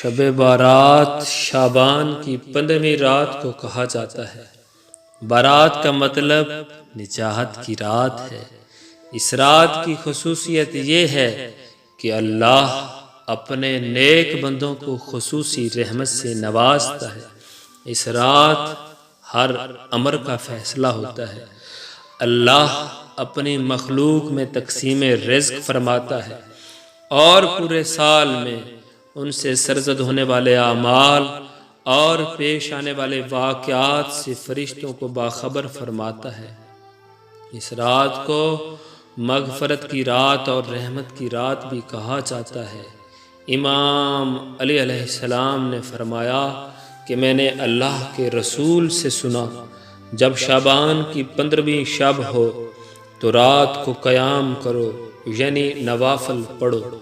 شب بارات شعبان کی 15ویں رات کو کہا جاتا ہے۔ بارات کا مطلب نجات کی رات ہے۔ اس رات کی خصوصیت یہ ہے کہ اللہ اپنے نیک بندوں کو خصوصی رحمت سے نوازتا ہے۔ اس رات ہر امر کا فیصلہ ہوتا ہے۔ اللہ اپنی مخلوق میں تقسیم رزق فرماتا ہے اور پورے سال میں ان سے سرزد ہونے والے اعمال اور پیش آنے والے واقعات سے فرشتوں کو باخبر فرماتا ہے۔ اس رات کو مغفرت کی رات اور رحمت کی رات بھی کہا جاتا ہے۔ امام علی علیہ السلام نے فرمایا کہ میں نے اللہ کے رسول سے سنا، جب شعبان کی 15ویں شب ہو تو رات کو قیام کرو، یعنی نوافل پڑھو،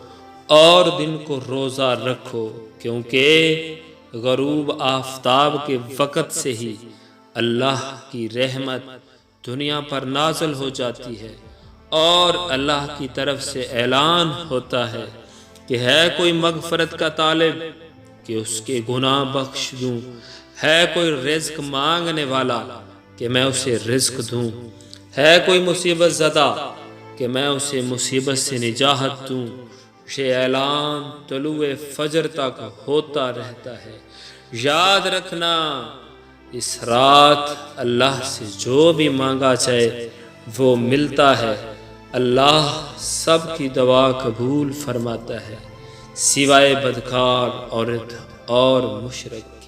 اور دن کو روزہ رکھو، کیونکہ غروب آفتاب کے وقت سے ہی اللہ کی رحمت دنیا پر نازل ہو جاتی ہے اور اللہ کی طرف سے اعلان ہوتا ہے کہ ہے کوئی مغفرت کا طالب کہ اس کے گناہ بخش دوں، ہے کوئی رزق مانگنے والا کہ میں اسے رزق دوں، ہے کوئی مصیبت زدہ کہ میں اسے مصیبت سے نجات دوں۔ یہ اعلان طلوع فجر تک ہوتا رہتا ہے۔ یاد رکھنا، اس رات اللہ سے جو بھی مانگا جائے وہ ملتا ہے۔ اللہ سب کی دعا قبول فرماتا ہے، سوائے بدکار عورت اور مشرک۔